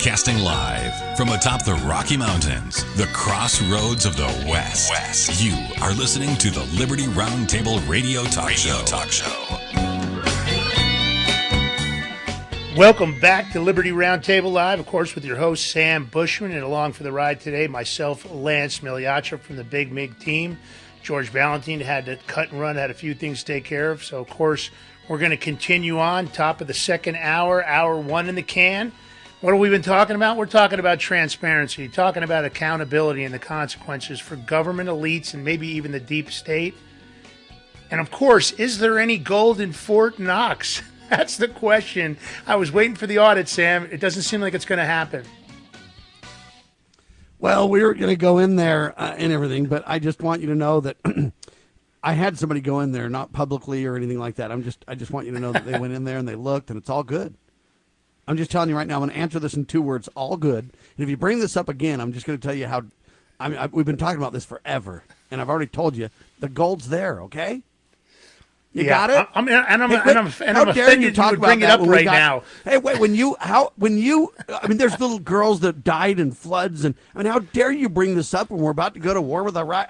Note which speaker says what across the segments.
Speaker 1: Broadcasting live from atop the Rocky Mountains, the crossroads of the West. You are listening to the Liberty RoundTable Radio Talk Show.
Speaker 2: Welcome back to Liberty RoundTable Live, of course, with your host, Sam Bushman, and along for the ride today, myself, Lance Miliatra from the Big Mig team. George Valentine had to cut and run, had a few things to take care of. So, of course, we're going to continue on, top of the second hour, hour one in the can. What have we been talking about? We're talking about transparency, talking about accountability and the consequences for government elites and maybe even the deep state. And, of course, is there any gold in Fort Knox? That's the question. I was waiting for the audit, Sam. It doesn't seem like it's going to happen.
Speaker 3: Well, we were going to go in there and everything, but I just want you to know that I had somebody go in there, not publicly or anything like that. I just want you to know that they went in there and they looked, and it's all good. I'm just telling you right now, I'm going to answer this in 2 words, all good. And if you bring this up again, I'm just going to tell you how we've been talking about this forever, and I've already told you the gold's there, okay? You got it?
Speaker 2: I'm offended you would bring it up right now.
Speaker 3: Hey, wait, there's little girls that died in floods, and how dare you bring this up when we're about to go to war with Iraq?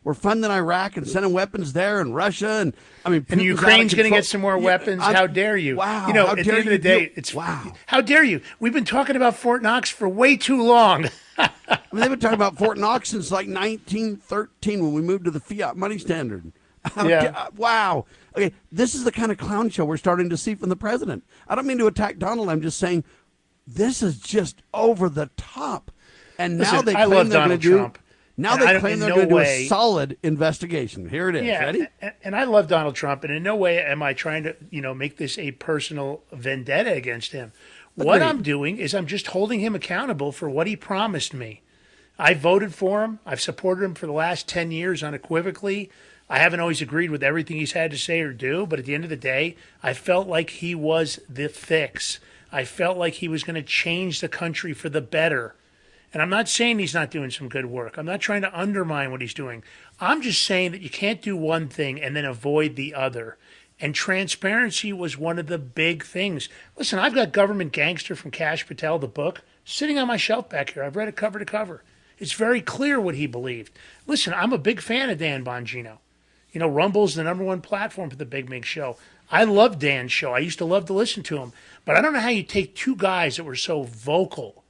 Speaker 3: We're funding Iraq and sending weapons there, and Russia,
Speaker 2: and Ukraine's going to get some more weapons. How dare you?
Speaker 3: Wow.
Speaker 2: At the end of the day, wow. How dare you? We've been talking about Fort Knox for way too long.
Speaker 3: They've been talking about Fort Knox since like 1913 when we moved to the fiat money standard. Wow. Okay, this is the kind of clown show we're starting to see from the president. I don't mean to attack Donald. I'm just saying this is just over the top. And now they claim they're going to do. Now they claim they're going to do a solid investigation. Here it is.
Speaker 2: Yeah,
Speaker 3: ready?
Speaker 2: And I love Donald Trump, and in no way am I trying to, make this a personal vendetta against him. What I'm doing is I'm just holding him accountable for what he promised me. I voted for him. I've supported him for the last 10 years unequivocally. I haven't always agreed with everything he's had to say or do, but at the end of the day, I felt like he was the fix. I felt like he was going to change the country for the better. And I'm not saying he's not doing some good work. I'm not trying to undermine what he's doing. I'm just saying that you can't do one thing and then avoid the other. And transparency was one of the big things. Listen, I've got Government Gangster from Kash Patel, the book, sitting on my shelf back here. I've read it cover to cover. It's very clear what he believed. Listen, I'm a big fan of Dan Bongino. Rumble's the #1 platform for the Big Mig Show. I love Dan's show. I used to love to listen to him. But I don't know how you take two guys that were so vocal,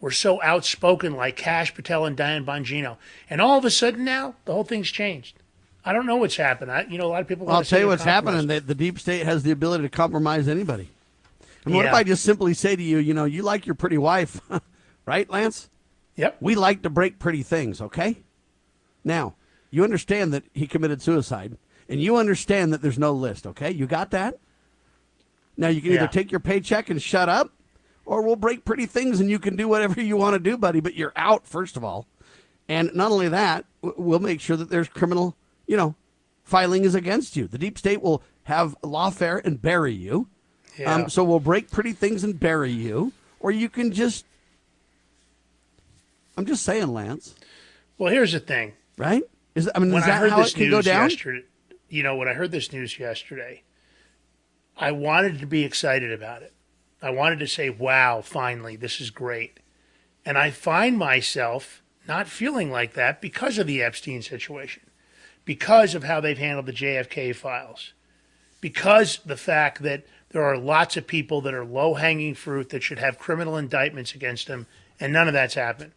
Speaker 2: were so outspoken like Kash Patel and Dan Bongino, and all of a sudden now the whole thing's changed. I don't know what's happened. A lot of people.
Speaker 3: I'll tell you what's happening. The deep state has the ability to compromise anybody. What if I just simply say to you, you like your pretty wife, right, Lance?
Speaker 2: Yep.
Speaker 3: We like to break pretty things, okay? Now, you understand that he committed suicide, and you understand that there's no list, okay? You got that? Now, you can either take your paycheck and shut up, or we'll break pretty things and you can do whatever you want to do, buddy, but you're out, first of all. And not only that, we'll make sure that there's criminal, filing is against you. The deep state will have lawfare and bury you.
Speaker 2: Yeah.
Speaker 3: So we'll break pretty things and bury you, or you can just, I'm just saying, Lance.
Speaker 2: Well, here's the thing.
Speaker 3: Right? Is that how it can go down?
Speaker 2: When I heard this news yesterday, I wanted to be excited about it. I wanted to say, wow, finally, this is great. And I find myself not feeling like that because of the Epstein situation, because of how they've handled the JFK files, because the fact that there are lots of people that are low-hanging fruit that should have criminal indictments against them, and none of that's happened.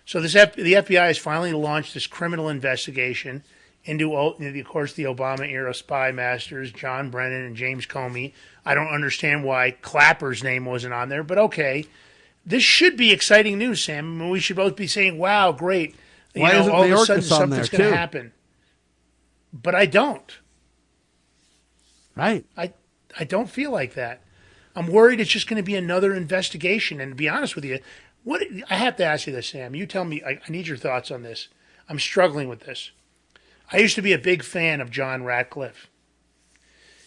Speaker 2: So the FBI has finally launched this criminal investigation into, of course, the Obama-era spy masters, John Brennan and James Comey. I don't understand why Clapper's name wasn't on there, but okay. This should be exciting news, Sam. We should both be saying, wow, great.
Speaker 3: Why isn't
Speaker 2: all of a
Speaker 3: Mayorkas
Speaker 2: sudden something's going to
Speaker 3: too?
Speaker 2: happen. But I don't.
Speaker 3: Right.
Speaker 2: I don't feel like that. I'm worried it's just going to be another investigation. And to be honest with you, I have to ask you this, Sam. You tell me. I need your thoughts on this. I'm struggling with this. I used to be a big fan of John Ratcliffe.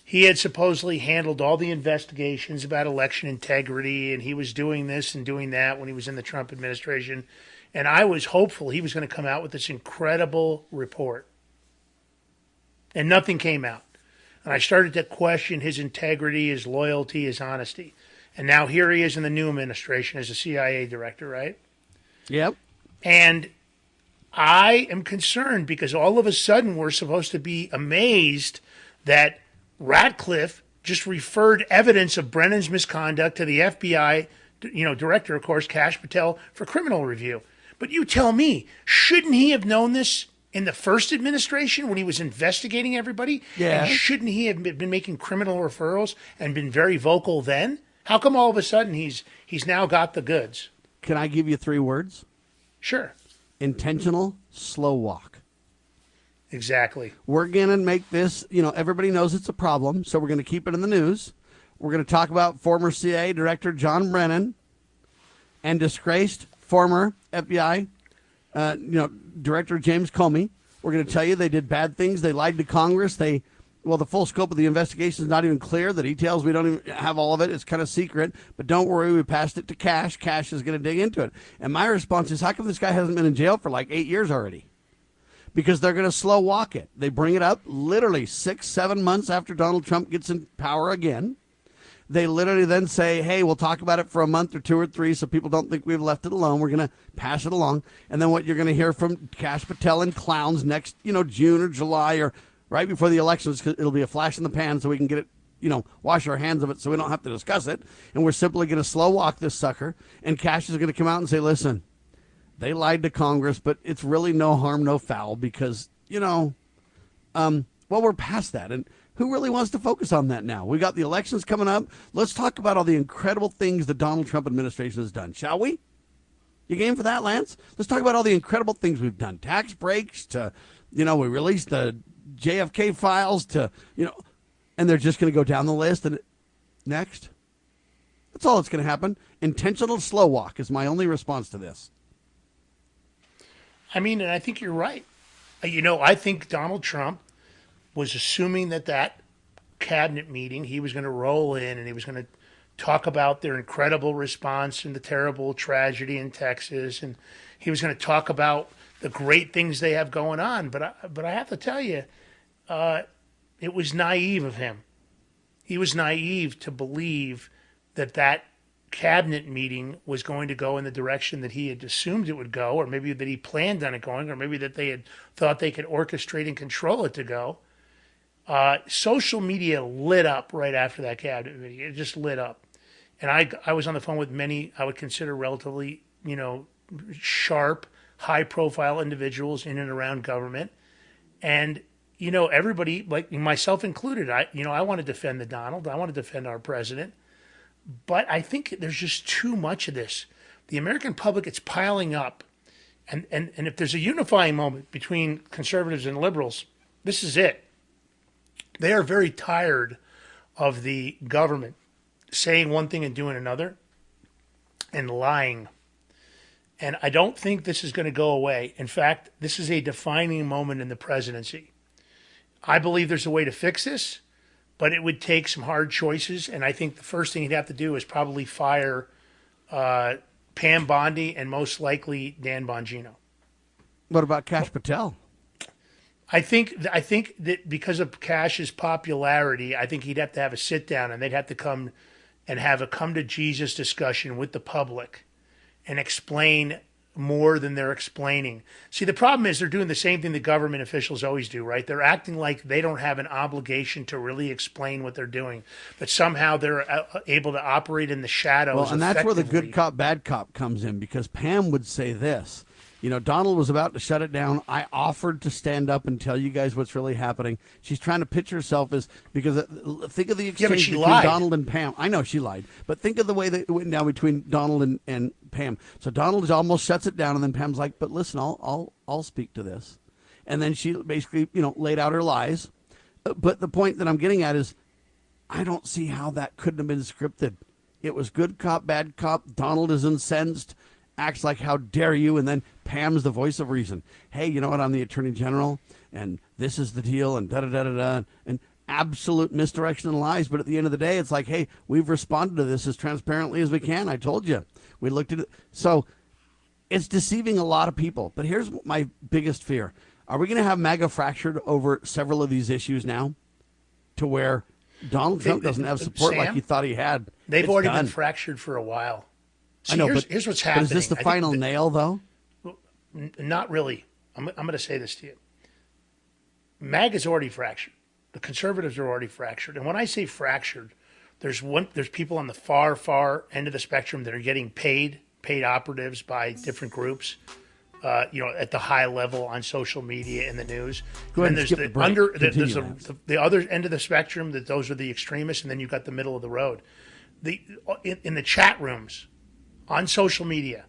Speaker 2: He had supposedly handled all the investigations about election integrity, and he was doing this and doing that when he was in the Trump administration. And I was hopeful he was going to come out with this incredible report. And nothing came out. And I started to question his integrity, his loyalty, his honesty. And now here he is in the new administration as a CIA director, right?
Speaker 3: Yep.
Speaker 2: And I am concerned because all of a sudden we're supposed to be amazed that Ratcliffe just referred evidence of Brennan's misconduct to the FBI, director, of course, Kash Patel, for criminal review. But you tell me, shouldn't he have known this in the first administration when he was investigating everybody?
Speaker 3: Yeah.
Speaker 2: And shouldn't he have been making criminal referrals and been very vocal then? How come all of a sudden he's now got the goods?
Speaker 3: Can I give you 3 words?
Speaker 2: Sure.
Speaker 3: Intentional slow walk.
Speaker 2: Exactly.
Speaker 3: We're going to make this, everybody knows it's a problem, so we're going to keep it in the news. We're going to talk about former CIA Director John Brennan and disgraced former FBI Director James Comey. We're going to tell you they did bad things. They lied to Congress. The full scope of the investigation is not even clear. The details, we don't even have all of it. It's kind of secret. But don't worry, we passed it to Kash. Kash is going to dig into it. And my response is, how come this guy hasn't been in jail for like 8 years already? Because they're going to slow walk it. They bring it up literally 6-7 months after Donald Trump gets in power again. They literally then say, hey, we'll talk about it for a month or 2 or 3 so people don't think we've left it alone. We're going to pass it along. And then what you're going to hear from Kash Patel and clowns next, June or July or right before the elections, because it'll be a flash in the pan so we can get it, wash our hands of it so we don't have to discuss it. And we're simply going to slow walk this sucker. And Kash is going to come out and say, listen, they lied to Congress, but it's really no harm, no foul because, we're past that. And who really wants to focus on that now? We got the elections coming up. Let's talk about all the incredible things the Donald Trump administration has done, shall we? You game for that, Lance? Let's talk about all the incredible things we've done. Tax breaks to, we released the JFK files to, and they're just going to go down the list. And next, that's all that's going to happen. Intentional slow walk is my only response to this.
Speaker 2: I mean, and I think you're right. I think Donald Trump was assuming that cabinet meeting, he was going to roll in and he was going to talk about their incredible response and the terrible tragedy in Texas. And he was going to talk about the great things they have going on. But I have to tell you, it was naive of him. He was naive to believe that cabinet meeting was going to go in the direction that he had assumed it would go, or maybe that he planned on it going, or maybe that they had thought they could orchestrate and control it to go. Social media lit up right after that cabinet meeting. It just lit up. And I was on the phone with many I would consider relatively, sharp, high-profile individuals in and around government. And, everybody, like myself included, I want to defend the Donald. I want to defend our president. But I think there's just too much of this. The American public, it's piling up. And if there's a unifying moment between conservatives and liberals, this is it. They are very tired of the government saying one thing and doing another and lying. And I don't think this is going to go away. In fact, this is a defining moment in the presidency. I believe there's a way to fix this, but it would take some hard choices. And I think the first thing he'd have to do is probably fire Pam Bondi and most likely Dan Bongino.
Speaker 3: What about Kash Patel?
Speaker 2: I think that because of Kash's popularity, I think he'd have to have a sit down and they'd have to come and have a come to Jesus discussion with the public and explain more than they're explaining. See, the problem is they're doing the same thing the government officials always do, right? They're acting like they don't have an obligation to really explain what they're doing, but somehow they're able to operate in the shadows.
Speaker 3: Well, and that's where the good cop, bad cop comes in, because Pam would say this. Donald was about to shut it down. I offered to stand up and tell you guys what's really happening. She's trying to pitch herself as, because think of the exchange between lied. Donald and Pam. I know she lied, but think of the way that it went down between Donald and Pam. So Donald almost shuts it down, and then Pam's like, but listen, I'll speak to this. And then she basically, laid out her lies. But the point that I'm getting at is, I don't see how that couldn't have been scripted. It was good cop, bad cop. Donald is incensed, acts like, how dare you? And then Pam's the voice of reason. Hey, you know what? I'm the attorney general, and this is the deal, and da-da-da-da-da. And absolute misdirection and lies. But at the end of the day, it's like, hey, we've responded to this as transparently as we can. I told you. We looked at it. So it's deceiving a lot of people. But here's my biggest fear. Are we going to have MAGA fractured over several of these issues now, to where Donald Trump doesn't have support like he thought he had.
Speaker 2: They've already been fractured for a while. See,
Speaker 3: I know,
Speaker 2: here's what's happening.
Speaker 3: But is this the final nail, though?
Speaker 2: Not really. I'm going to say this to you. MAGA's already fractured. The conservatives are already fractured. And when I say fractured, there's people on the far end of the spectrum that are getting paid operatives by different groups, at the high level on social media and the news.
Speaker 3: And
Speaker 2: there's the other end of the spectrum, that those are the extremists, and then you've got the middle of the road. In the chat rooms, on social media,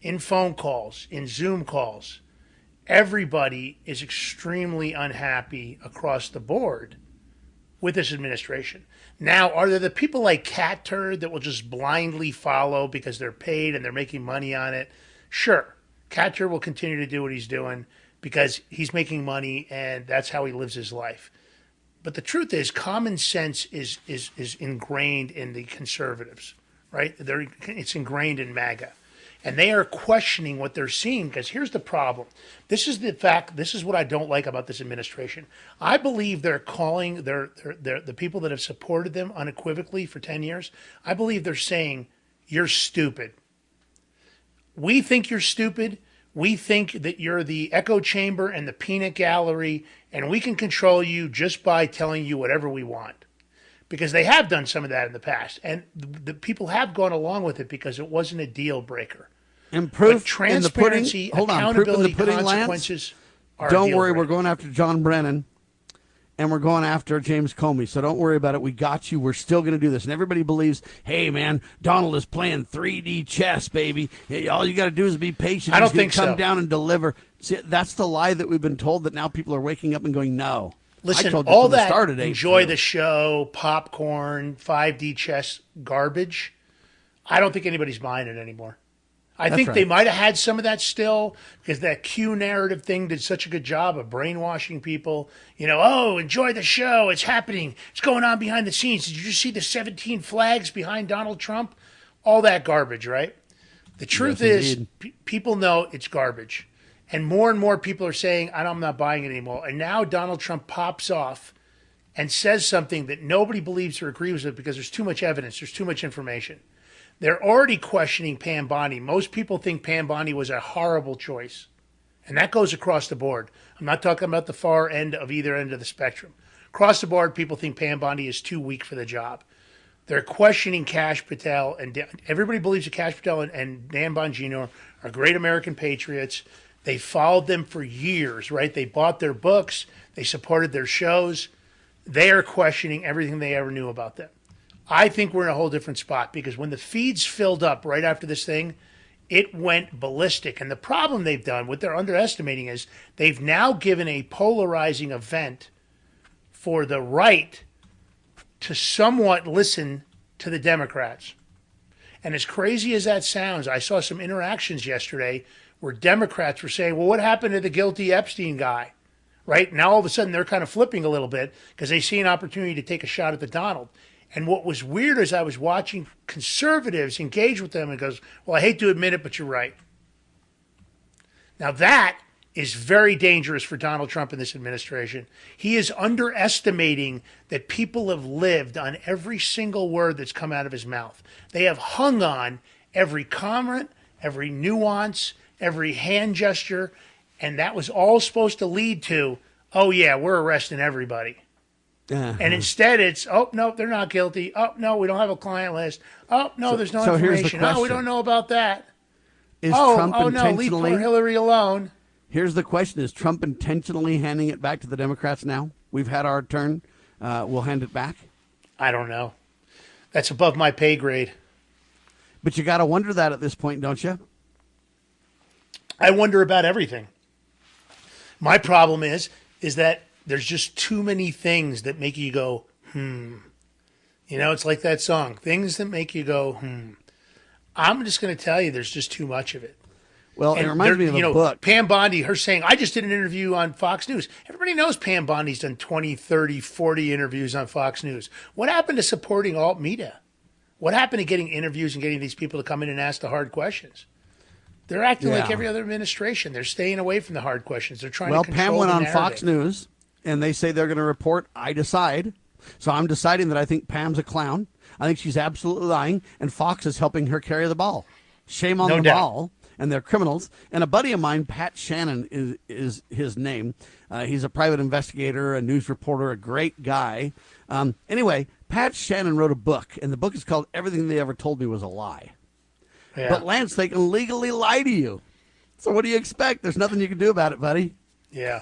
Speaker 2: in phone calls, in Zoom calls, everybody is extremely unhappy across the board with this administration. Now, are there the people like Cat Turd that will just blindly follow because they're paid and they're making money on it? Sure. Cat Turd will continue to do what he's doing because he's making money and that's how he lives his life. But the truth is, common sense is ingrained in the conservatives, right? It's ingrained in MAGA. And they are questioning what they're seeing, because here's the problem. This is what I don't like about this administration. I believe they're calling the people that have supported them unequivocally for 10 years, I believe they're saying, you're stupid. We think you're stupid. We think that you're the echo chamber and the peanut gallery, and we can control you just by telling you whatever we want. Because they have done some of that in the past, and the people have gone along with it because it wasn't a deal breaker.
Speaker 3: And proof
Speaker 2: transparency,
Speaker 3: in the pudding,
Speaker 2: accountability,
Speaker 3: proof in the pudding,
Speaker 2: consequences are
Speaker 3: don't worry,
Speaker 2: breaker.
Speaker 3: we're going after John Brennan, and we're going after James Comey, so don't worry about it. We got you. We're still going to do this. And everybody believes, hey, man, Donald is playing 3D chess, baby. Hey, all you got to do is be patient.
Speaker 2: I don't think
Speaker 3: so. Come down and deliver. See, that's the lie that we've been told, that now people are waking up and going, no.
Speaker 2: Listen, all that enjoy the show, popcorn, 5D chess garbage, I don't think anybody's buying it anymore. I think they might have had some of that still, because that Q narrative thing did such a good job of brainwashing people. Enjoy the show. It's happening. It's going on behind the scenes. Did you see the 17 flags behind Donald Trump? All that garbage, right? The truth is, people know it's garbage. And more people are saying, I'm not buying it anymore. And now Donald Trump pops off and says something that nobody believes or agrees with because there's too much evidence. There's too much information. They're already questioning Pam Bondi. Most people think Pam Bondi was a horrible choice. And that goes across the board. I'm not talking about the far end of either end of the spectrum. Across the board, people think Pam Bondi is too weak for the job. They're questioning Kash Patel. And everybody believes that Kash Patel and Dan Bongino are great American patriots. They followed them for years, right? They bought their books. They supported their shows. They are questioning everything they ever knew about them. I think we're in a whole different spot, because when the feeds filled up right after this thing, it went ballistic. And the problem they've done, what they're underestimating, is they've now given a polarizing event for the right to somewhat listen to the Democrats. And as crazy as that sounds, I saw some interactions yesterday where Democrats were saying, well, what happened to the guilty Epstein guy? Right? Now all of a sudden they're kind of flipping a little bit because they see an opportunity to take a shot at the Donald. And what was weird is I was watching conservatives engage with them and goes, well, I hate to admit it, but you're right. Now that is very dangerous for Donald Trump and this administration. He is underestimating that people have lived on every single word that's come out of his mouth. They have hung on every comment, every nuance, every hand gesture, and that was all supposed to lead to, oh yeah, we're arresting everybody. And instead it's, oh, no, they're not guilty. Oh, no, we don't have a client list. Oh, no, there's no information. Oh, we don't know about that.
Speaker 3: Is Trump
Speaker 2: no, leave poor Hillary alone.
Speaker 3: Here's the question. Is Trump intentionally handing it back to the Democrats now? We've had our turn. We'll hand it back?
Speaker 2: I don't know. That's above my pay grade.
Speaker 3: But you got to wonder that at this point, don't you?
Speaker 2: I wonder about everything. My problem is that there's just too many things that make you go, it's like that song, things that make you go, I'm just going to tell you, there's just too much of it.
Speaker 3: Well, it reminds me of a book.
Speaker 2: Pam Bondi, her saying, I just did an interview on Fox News. Everybody knows Pam Bondi's done 20, 30, 40 interviews on Fox News. What happened to supporting alt media? What happened to getting interviews and getting these people to come in and ask the hard questions? They're acting like every other administration. They're staying away from the hard questions. They're trying to control the narrative.
Speaker 3: Pam went on Fox News, and they say they're going to report, I decide, So I'm deciding that I think Pam's a clown. I think she's absolutely lying, and Fox is helping her carry the ball. Shame on them all, and they're criminals. And a buddy of mine, Pat Shannon is his name. He's a private investigator, a news reporter, a great guy. Anyway, Pat Shannon wrote a book, and the book is called Everything They Ever Told Me Was a Lie. Yeah. But, Lance, they can legally lie to you. So what do you expect? There's nothing you can do about it, buddy.
Speaker 2: Yeah.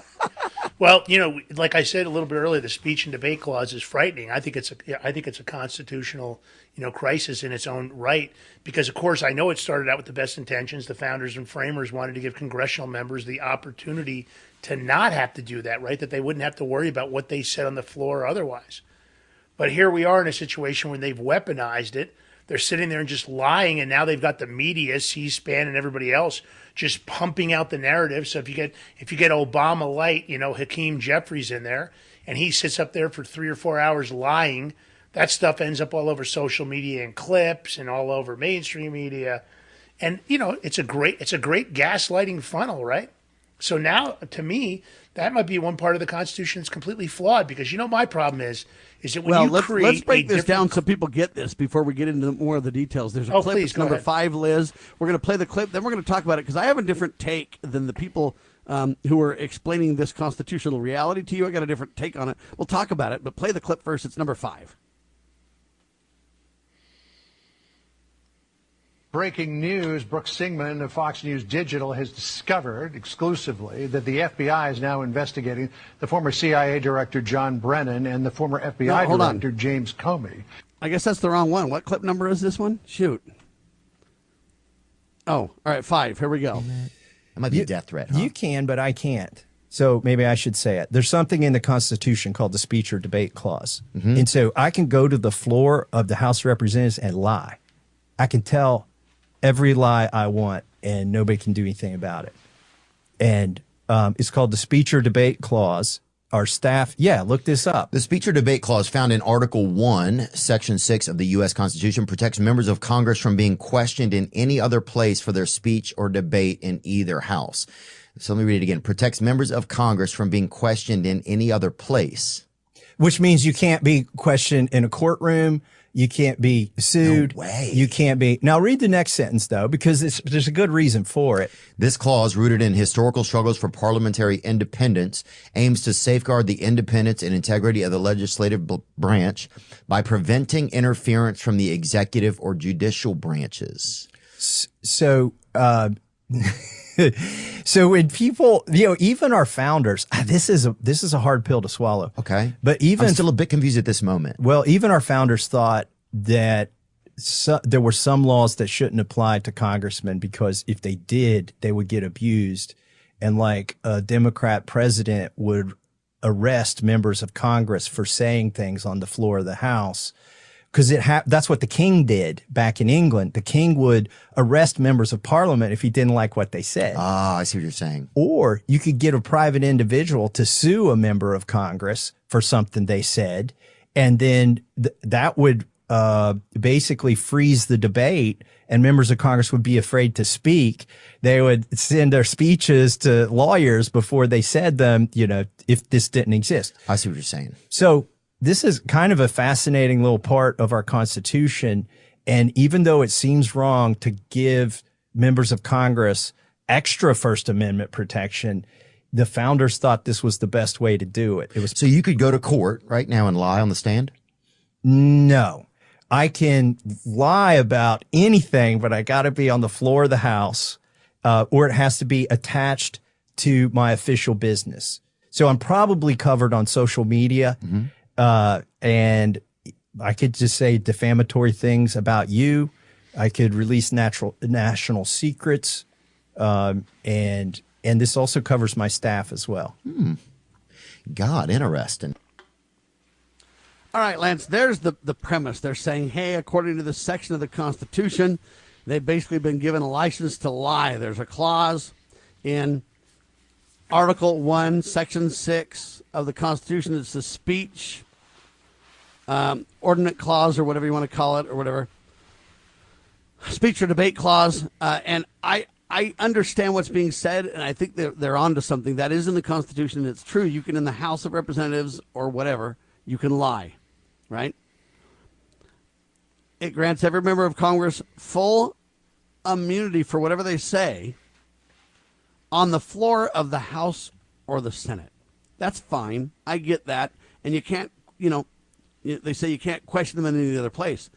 Speaker 2: Well, like I said a little bit earlier, the speech and debate clause is frightening. I think it's a constitutional, crisis in its own right, because of course I know it started out with the best intentions. The founders and framers wanted to give congressional members the opportunity to not have to do that, right? That they wouldn't have to worry about what they said on the floor or otherwise. But here we are in a situation where they've weaponized it. They're sitting there and just lying, and now they've got the media, C-SPAN, and everybody else just pumping out the narrative. So if you get Obama light, Hakeem Jeffries in there, and he sits up there for 3 or 4 hours lying, that stuff ends up all over social media and clips and all over mainstream media, and it's a great gaslighting funnel, right? So now, to me, that might be one part of the Constitution that's completely flawed, because my problem is that when
Speaker 3: let's break this down so people get this before we get into more of the details. There's a clip. It's number 5, Liz. We're going to play the clip, then we're going to talk about it, because I have a different take than the people who are explaining this constitutional reality to you. I got a different take on it. We'll talk about it, but play the clip first. It's number 5.
Speaker 4: Breaking news, Brooke Singman of Fox News Digital has discovered exclusively that the FBI is now investigating the former CIA Director John Brennan and the former FBI Director James Comey.
Speaker 3: I guess that's the wrong one. What clip number is this one? Shoot. Oh, all right, 5. Here we go.
Speaker 5: That might be a death threat, huh?
Speaker 6: You can, but I can't. So maybe I should say it. There's something in the Constitution called the speech or debate clause. Mm-hmm. And so I can go to the floor of the House of Representatives and lie. I can tell every lie I want, and nobody can do anything about it. And it's called the speech or debate clause. Our staff, look this up.
Speaker 5: The speech or debate clause found in Article 1, Section 6 of the U.S. Constitution protects members of Congress from being questioned in any other place for their speech or debate in either house. So let me read it again. Protects members of Congress from being questioned in any other place.
Speaker 6: Which means you can't be questioned in a courtroom. You can't be sued.
Speaker 5: No way.
Speaker 6: You can't be. Now read the next sentence, though, because there's a good reason for it.
Speaker 5: This clause, rooted in historical struggles for parliamentary independence, aims to safeguard the independence and integrity of the legislative branch by preventing interference from the executive or judicial branches.
Speaker 6: So, so when people, even our founders, this is a hard pill to swallow.
Speaker 5: Okay.
Speaker 6: But
Speaker 5: I'm still a bit confused at this moment.
Speaker 6: Well, even our founders thought that there were some laws that shouldn't apply to congressmen, because if they did, they would get abused. And like a Democrat president would arrest members of Congress for saying things on the floor of the House. Because that's what the king did back in England. The king would arrest members of parliament if he didn't like what they said.
Speaker 5: Ah, I see what you're saying.
Speaker 6: Or you could get a private individual to sue a member of Congress for something they said, and then that would basically freeze the debate, and members of Congress would be afraid to speak. They would send their speeches to lawyers before they said them, if this didn't exist.
Speaker 5: I see what you're saying.
Speaker 6: So this is kind of a fascinating little part of our Constitution. And even though it seems wrong to give members of Congress extra First Amendment protection, the founders thought this was the best way to do it.
Speaker 5: So you could go to court right now and lie on the stand?
Speaker 6: No. I can lie about anything, but I got to be on the floor of the House, or it has to be attached to my official business. So I'm probably covered on social media. Mm-hmm. And I could just say defamatory things about you. I could release national secrets. And this also covers my staff as well.
Speaker 5: God, interesting.
Speaker 3: All right, Lance, there's the premise. They're saying, hey, according to this section of the Constitution, they've basically been given a license to lie. There's a clause in Article 1, Section 6 of the Constitution. It's the speech ordinance clause, or whatever you want to call it, or whatever. Speech or debate clause. And I understand what's being said, and I think they're onto something. That is in the Constitution. It's true. You can, in the House of Representatives or whatever, you can lie. right? It grants every member of Congress full immunity for whatever they say on the floor of the House or the Senate. That's fine. I get that. And you can't, they say you can't question them in any other place.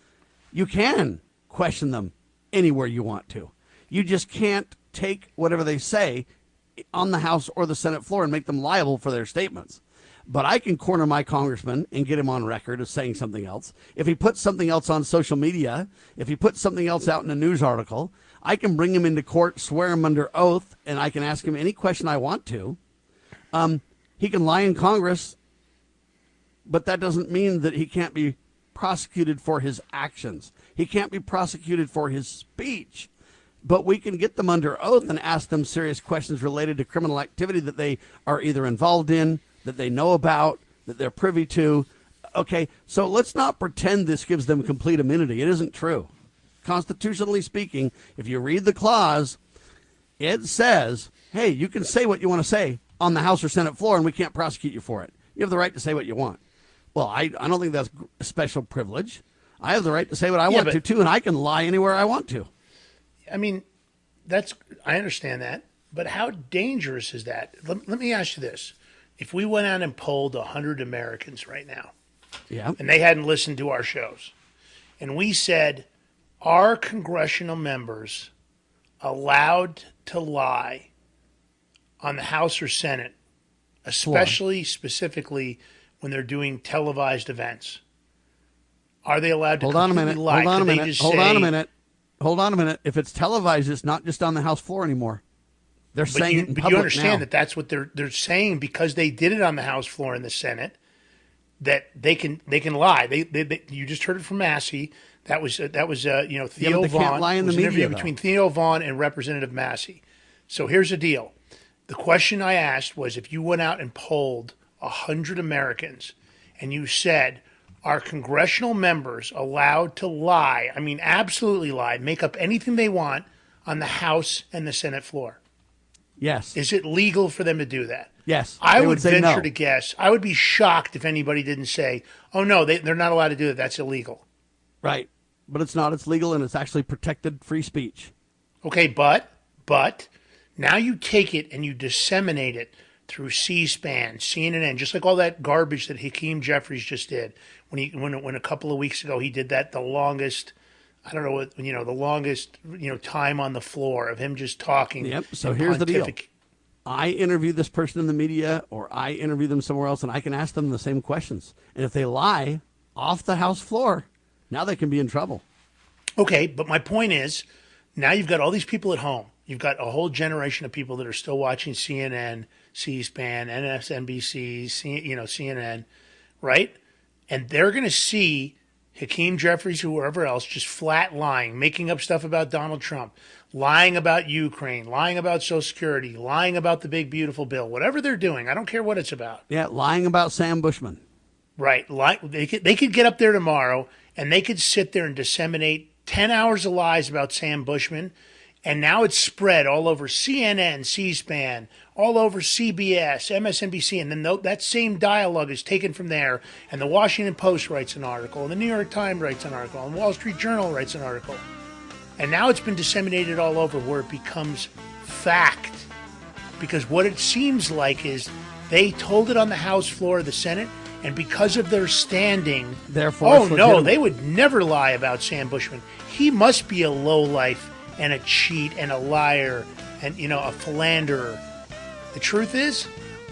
Speaker 3: You can question them anywhere you want to. You just can't take whatever they say on the House or the Senate floor and make them liable for their statements. But I can corner my congressman and get him on record as saying something else. If he puts something else on social media, if he puts something else out in a news article, I can bring him into court, swear him under oath, and I can ask him any question I want to. He can lie in Congress, but that doesn't mean that he can't be prosecuted for his actions. He can't be prosecuted for his speech. But we can get them under oath and ask them serious questions related to criminal activity that they are either involved in, that they know about, that they're privy to. Okay, so let's not pretend this gives them complete immunity. It isn't true. Constitutionally speaking, if you read the clause, it says, hey, you can say what you want to say on the House or Senate floor, and we can't prosecute you for it. You have the right to say what you want. Well, I don't think that's a special privilege. I have the right to say what I want to, too, and I can lie anywhere I want to.
Speaker 2: I mean, I understand that, but how dangerous is that? Let me ask you this. If we went out and polled 100 Americans right now, and they hadn't listened to our shows, and we said, are congressional members allowed to lie on the House or Senate, especially specifically when they're doing televised events? Are they allowed to completely lie?
Speaker 3: Hold on a minute. If it's televised, it's not just on the House floor anymore. They're saying it in public now.
Speaker 2: But you understand that that's what they're saying, because they did it on the House floor in the Senate, that they can lie. They you just heard it from Massey. That was Theo Vaughn.
Speaker 3: Can't lie in the media,
Speaker 2: interview between Theo Vaughn and Representative Massey. So here's the deal. The question I asked was, if you went out and polled 100 Americans and you said, are congressional members allowed to lie, I mean absolutely lie, make up anything they want on the House and the Senate floor?
Speaker 3: Yes.
Speaker 2: Is it legal for them to do that?
Speaker 3: Yes.
Speaker 2: I would venture to guess. I would be shocked if anybody didn't say, oh, no, they're not allowed to do that. That's illegal.
Speaker 3: Right. But it's not. It's legal, and it's actually protected free speech.
Speaker 2: Okay, but now you take it and you disseminate it through C-SPAN, CNN, just like all that garbage that Hakeem Jeffries just did when a couple of weeks ago he did that, the longest time on the floor of him just talking.
Speaker 3: Yep. So here's the deal. I interview this person in the media, or I interview them somewhere else, and I can ask them the same questions. And if they lie off the House floor, now they can be in trouble.
Speaker 2: Okay, but my point is, now you've got all these people at home. You've got a whole generation of people that are still watching CNN, C-SPAN, MSNBC, CNN, right? And they're going to see Hakeem Jeffries, whoever else, just flat lying, making up stuff about Donald Trump, lying about Ukraine, lying about Social Security, lying about the big, beautiful bill, whatever they're doing. I don't care what it's about.
Speaker 3: Yeah, lying about Sam Bushman.
Speaker 2: Right. They could get up there tomorrow and they could sit there and disseminate 10 hours of lies about Sam Bushman. And now it's spread all over CNN, C-SPAN, all over CBS, MSNBC, and then that same dialogue is taken from there, and the Washington Post writes an article, and the New York Times writes an article, and the Wall Street Journal writes an article. And now it's been disseminated all over where it becomes fact. Because what it seems like is they told it on the House floor of the Senate, and because of their standing,
Speaker 3: therefore,
Speaker 2: they would never lie about Sam Bushman. He must be a lowlife and a cheat and a liar and, a philanderer. The truth is,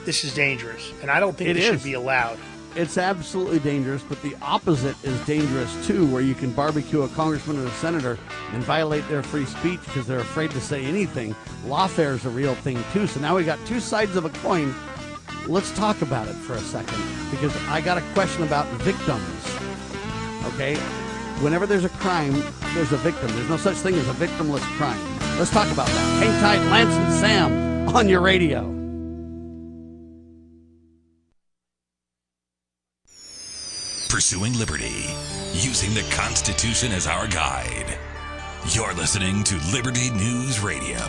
Speaker 2: this is dangerous, and I don't think this should be allowed.
Speaker 3: It's absolutely dangerous, but the opposite is dangerous, too, where you can barbecue a congressman or a senator and violate their free speech because they're afraid to say anything. Lawfare is a real thing, too. So now we got two sides of a coin. Let's talk about it for a second, because I got a question about victims, okay? Whenever there's a crime, there's a victim. There's no such thing as a victimless crime. Let's talk about that. Hang tight, Lance and Sam on your radio.
Speaker 1: Pursuing liberty, using the Constitution as our guide. You're listening to Liberty News Radio.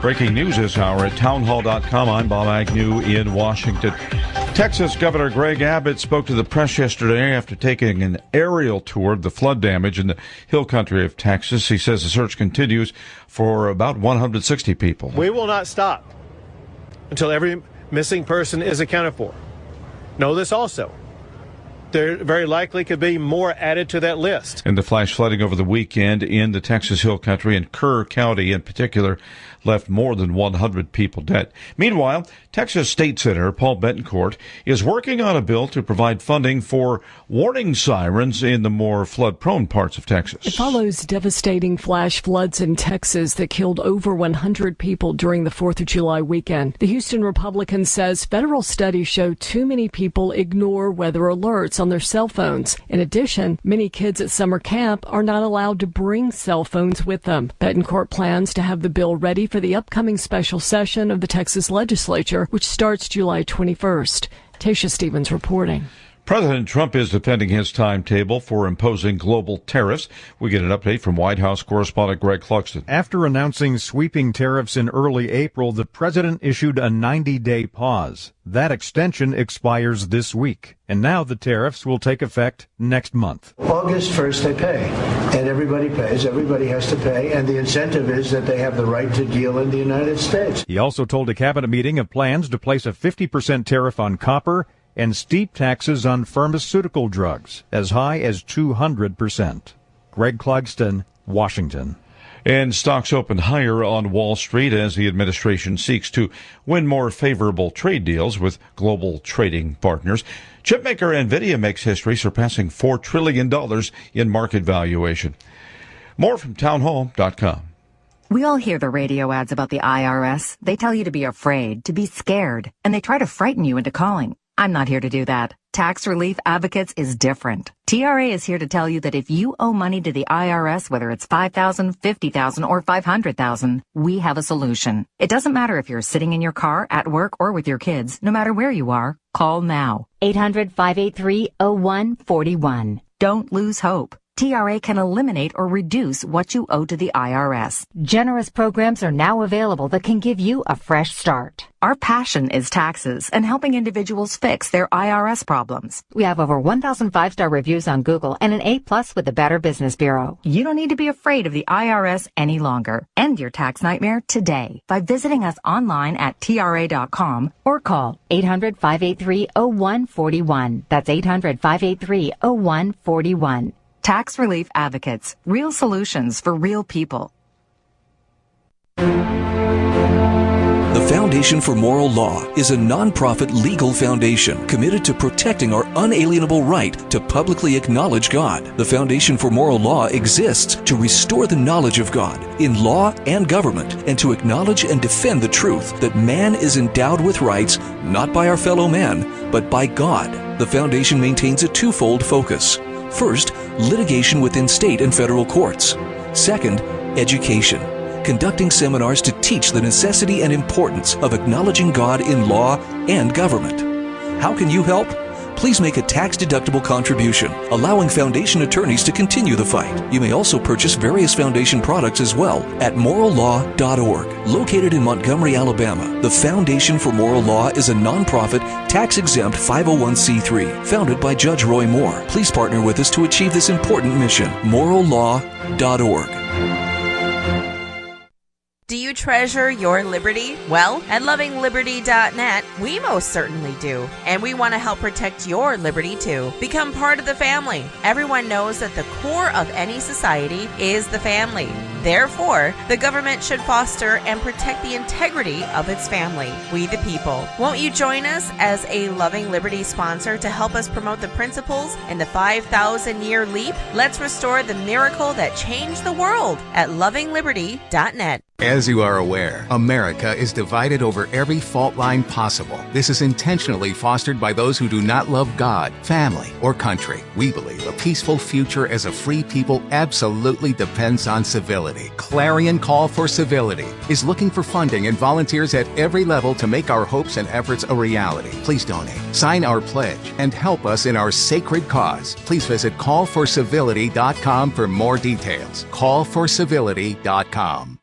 Speaker 7: Breaking news this hour at townhall.com. I'm Bob Agnew in Washington. Texas Governor Greg Abbott spoke to the press yesterday after taking an aerial tour of the flood damage in the hill country of Texas. He says the search continues for about 160 people.
Speaker 8: We will not stop until every missing person is accounted for. Know this also. There very likely could be more added to that list.
Speaker 7: And the flash flooding over the weekend in the Texas Hill Country and Kerr County in particular left more than 100 people dead. Meanwhile, Texas State Senator Paul Betancourt is working on a bill to provide funding for warning sirens in the more flood-prone parts of Texas.
Speaker 9: It follows devastating flash floods in Texas that killed over 100 people during the 4th of July weekend. The Houston Republican says federal studies show too many people ignore weather alerts on their cell phones. In addition, many kids at summer camp are not allowed to bring cell phones with them. Betancourt plans to have the bill ready for the upcoming special session of the Texas legislature, which starts July 21st. Tasha Stevens reporting.
Speaker 7: President Trump is defending his timetable for imposing global tariffs. We get an update from White House correspondent Greg Clugston.
Speaker 10: After announcing sweeping tariffs in early April, the president issued a 90-day pause. That extension expires this week, and now the tariffs will take effect next month.
Speaker 11: August 1st, they pay, and everybody pays. Everybody has to pay, and the incentive is that they have the right to deal in the United States.
Speaker 10: He also told a cabinet meeting of plans to place a 50% tariff on copper and steep taxes on pharmaceutical drugs, as high as 200%. Greg Clugston, Washington.
Speaker 7: And stocks opened higher on Wall Street as the administration seeks to win more favorable trade deals with global trading partners. Chipmaker NVIDIA makes history, surpassing $4 trillion in market valuation. More from townhall.com.
Speaker 12: We all hear the radio ads about the IRS. They tell you to be afraid, to be scared, and they try to frighten you into calling. I'm not here to do that. Tax Relief Advocates is different. TRA is here to tell you that if you owe money to the IRS, whether it's $5,000, $50,000, or $500,000, we have a solution. It doesn't matter if you're sitting in your car, at work, or with your kids. No matter where you are, call now. 800-583-0141. Don't lose hope. TRA can eliminate or reduce what you owe to the IRS.
Speaker 13: Generous programs are now available that can give you a fresh start.
Speaker 12: Our passion is taxes and helping individuals fix their IRS problems.
Speaker 13: We have over 1,000 5-star reviews on Google and an A+ with the Better Business Bureau.
Speaker 12: You don't need to be afraid of the IRS any longer. End your tax nightmare today by visiting us online at TRA.com or call
Speaker 13: 800-583-0141. That's 800-583-0141.
Speaker 12: Tax Relief Advocates. Real solutions for real people.
Speaker 14: The Foundation for Moral Law is a nonprofit legal foundation committed to protecting our unalienable right to publicly acknowledge God. The Foundation for Moral Law exists to restore the knowledge of God in law and government and to acknowledge and defend the truth that man is endowed with rights not by our fellow man, but by God. The Foundation maintains a twofold focus. First, litigation within state and federal courts. Second, education, conducting seminars to teach the necessity and importance of acknowledging God in law and government. How can you help? Please make a tax-deductible contribution, allowing Foundation attorneys to continue the fight. You may also purchase various Foundation products as well at morallaw.org. Located in Montgomery, Alabama, the Foundation for Moral Law is a nonprofit, tax-exempt 501c3 founded by Judge Roy Moore. Please partner with us to achieve this important mission. morallaw.org.
Speaker 15: Do you treasure your liberty? Well, at lovingliberty.net, we most certainly do. And we want to help protect your liberty too. Become part of the family. Everyone knows that the core of any society is the family. Therefore, the government should foster and protect the integrity of its family, we the people. Won't you join us as a Loving Liberty sponsor to help us promote the principles in the 5,000-year leap? Let's restore the miracle that changed the world at lovingliberty.net.
Speaker 16: As you are aware, America is divided over every fault line possible. This is intentionally fostered by those who do not love God, family, or country. We believe a peaceful future as a free people absolutely depends on civility. Clarion Call for Civility is looking for funding and volunteers at every level to make our hopes and efforts a reality. Please donate, sign our pledge, and help us in our sacred cause. Please visit callforcivility.com for more details. Callforcivility.com.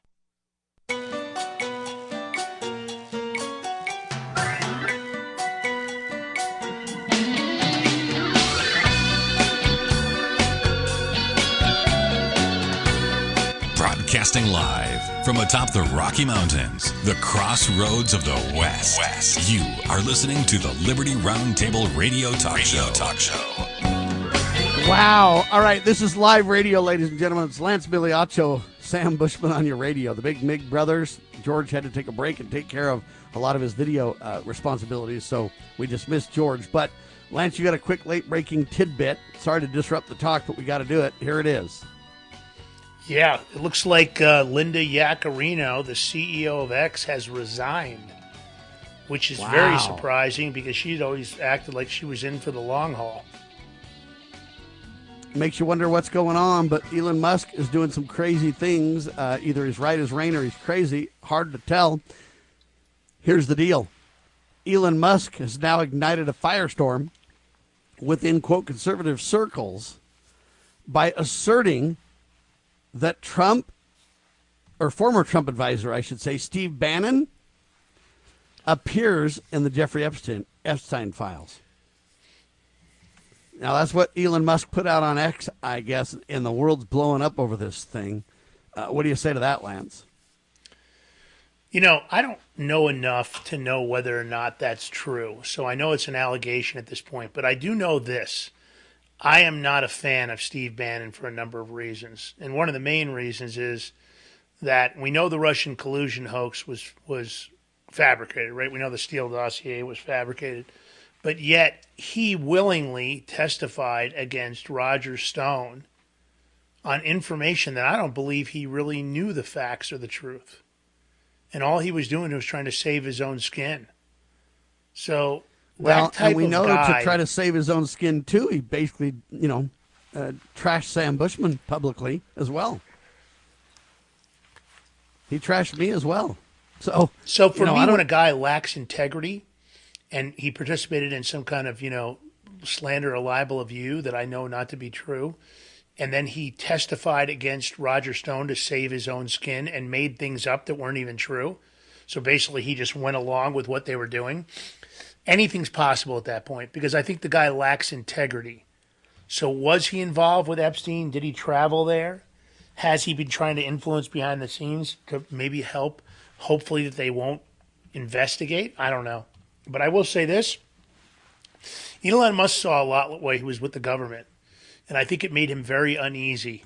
Speaker 1: Broadcasting live from atop the Rocky Mountains, the crossroads of the West. You are listening to the Liberty Roundtable Radio Talk Show.
Speaker 3: Wow. All right, this is live radio, ladies and gentlemen. It's Lance Miliaccio, Sam Bushman on your radio. The big Mig brothers. George had to take a break and take care of a lot of his video responsibilities, so we dismissed George. But, Lance, you got a quick late-breaking tidbit. Sorry to disrupt the talk, but we got to do it. Here it is.
Speaker 2: Yeah, it looks like Linda Yaccarino, the CEO of X, has resigned, which is very surprising because she'd always acted like she was in for the long haul.
Speaker 3: Makes you wonder what's going on, but Elon Musk is doing some crazy things. Either he's right as rain or he's crazy. Hard to tell. Here's the deal. Elon Musk has now ignited a firestorm within, quote, conservative circles by asserting that Trump, or former Trump advisor, I should say, Steve Bannon, appears in the Jeffrey Epstein files. Now, that's what Elon Musk put out on X, I guess, and the world's blowing up over this thing. What do you say to that, Lance?
Speaker 2: You know, I don't know enough to know whether or not that's true. So I know it's an allegation at this point, but I do know this. I am not a fan of Steve Bannon for a number of reasons. And one of the main reasons is that we know the Russian collusion hoax was fabricated, right? We know the Steele dossier was fabricated. But yet he willingly testified against Roger Stone on information that I don't believe he really knew the facts or the truth. And all he was doing was trying to save his own skin. So
Speaker 3: and we know to try to save his own skin, too, he basically, trashed Sam Bushman publicly as well. He trashed me as well. So
Speaker 2: for me, when a guy lacks integrity and he participated in some kind of, slander or libel of you that I know not to be true, and then he testified against Roger Stone to save his own skin and made things up that weren't even true. So basically he just went along with what they were doing. Anything's possible at that point because I think the guy lacks integrity. So was he involved with Epstein? Did he travel there? Has he been trying to influence behind the scenes to maybe help, hopefully that they won't investigate? I don't know. But I will say this. Elon Musk saw a lot while he was with the government, and I think it made him very uneasy.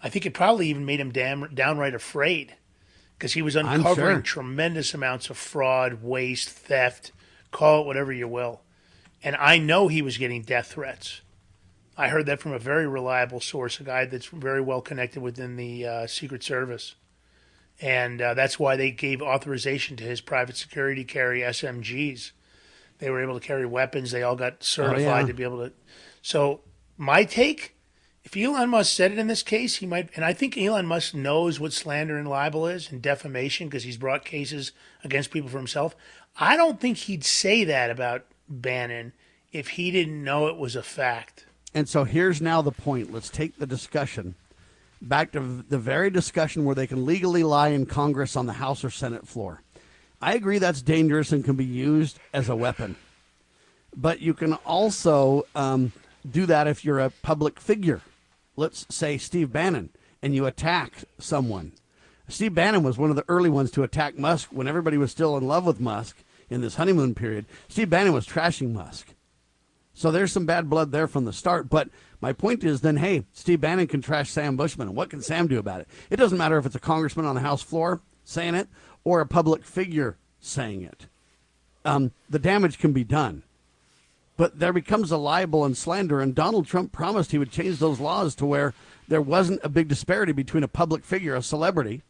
Speaker 2: I think it probably even made him downright afraid because he was uncovering tremendous amounts of fraud, waste, theft, call it whatever you will. And I know he was getting death threats. I heard that from a very reliable source, a guy that's very well connected within the Secret Service. And that's why they gave authorization to his private security carry SMGs. They were able to carry weapons. They all got certified to be able to. So my take, if Elon Musk said it in this case, he might. And I think Elon Musk knows what slander and libel is and defamation because he's brought cases against people for himself. I don't think he'd say that about Bannon if he didn't know it was a fact.
Speaker 3: And so here's now the point. Let's take the discussion back to the very discussion where they can legally lie in Congress on the House or Senate floor. I agree that's dangerous and can be used as a weapon. But you can also do that if you're a public figure. Let's say Steve Bannon, and you attack someone. Steve Bannon was one of the early ones to attack Musk when everybody was still in love with Musk in this honeymoon period. Steve Bannon was trashing Musk. So there's some bad blood there from the start. But my point is then, hey, Steve Bannon can trash Sam Bushman. And what can Sam do about it? It doesn't matter if it's a congressman on the House floor saying it or a public figure saying it. The damage can be done. But there becomes a libel and slander. And Donald Trump promised he would change those laws to where there wasn't a big disparity between a public figure, a celebrity,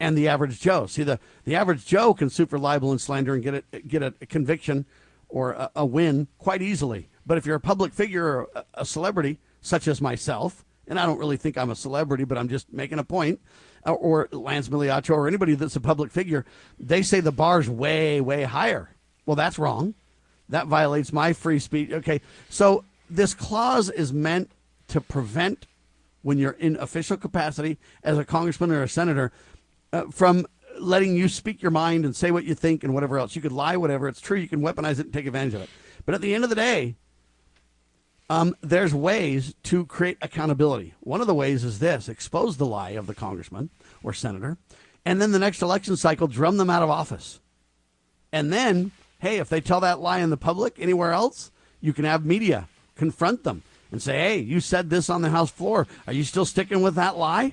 Speaker 3: and the average Joe. See, the average Joe can sue for libel and slander and get a conviction or a win quite easily. But if you're a public figure or a celebrity, such as myself, and I don't really think I'm a celebrity, but I'm just making a point, or Lance Miliaccio or anybody that's a public figure, they say the bar's way, way higher. Well, that's wrong. That violates my free speech. Okay, so this clause is meant to prevent, when you're in official capacity as a congressman or a senator, from letting you speak your mind and say what you think and whatever else. You could lie, whatever. It's true. You can weaponize it and take advantage of it. But at the end of the day, there's ways to create accountability. One of the ways is this: expose the lie of the congressman or senator, and then the next election cycle, drum them out of office. And then, hey, if they tell that lie in the public anywhere else, you can have media confront them and say, hey, you said this on the House floor. Are you still sticking with that lie?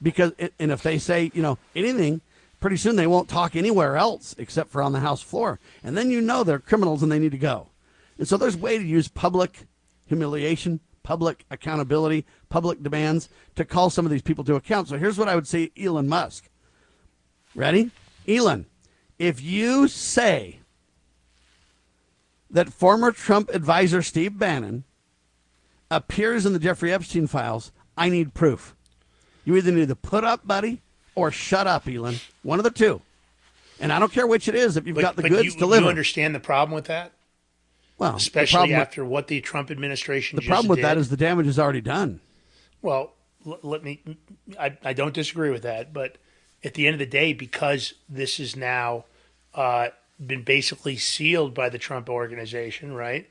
Speaker 3: Because, and if they say, anything, pretty soon they won't talk anywhere else except for on the House floor. And then they're criminals and they need to go. And so there's a way to use public humiliation, public accountability, public demands to call some of these people to account. So here's what I would say, Elon Musk. Ready? Elon, if you say that former Trump advisor Steve Bannon appears in the Jeffrey Epstein files, I need proof. You either need to put up, buddy, or shut up, Elon. One of the two. And I don't care which it is if you've got the goods delivered.
Speaker 2: You understand the problem with that?
Speaker 3: Well,
Speaker 2: especially after what the Trump administration just did.
Speaker 3: The problem with that is the damage is already done.
Speaker 2: Well, I don't disagree with that, but at the end of the day, because this is now been basically sealed by the Trump organization, right?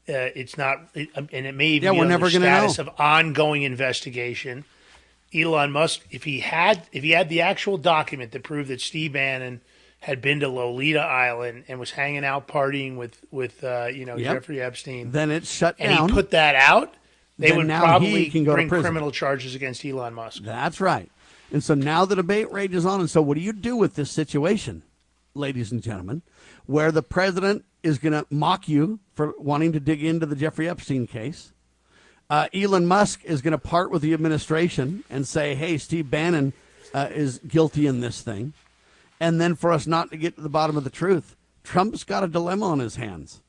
Speaker 2: It's not, and it may even be on the status of ongoing investigation. Elon Musk, if he had the actual document that proved that Steve Bannon had been to Lolita Island and was hanging out partying with Jeffrey Epstein,
Speaker 3: then it's shut down.
Speaker 2: And he put that out, they would probably bring criminal charges against Elon Musk.
Speaker 3: That's right. And so now the debate rages on. And so what do you do with this situation, ladies and gentlemen, where the president is going to mock you for wanting to dig into the Jeffrey Epstein case? Elon Musk is going to part with the administration and say, hey, Steve Bannon is guilty in this thing. And then for us not to get to the bottom of the truth, Trump's got a dilemma on his hands.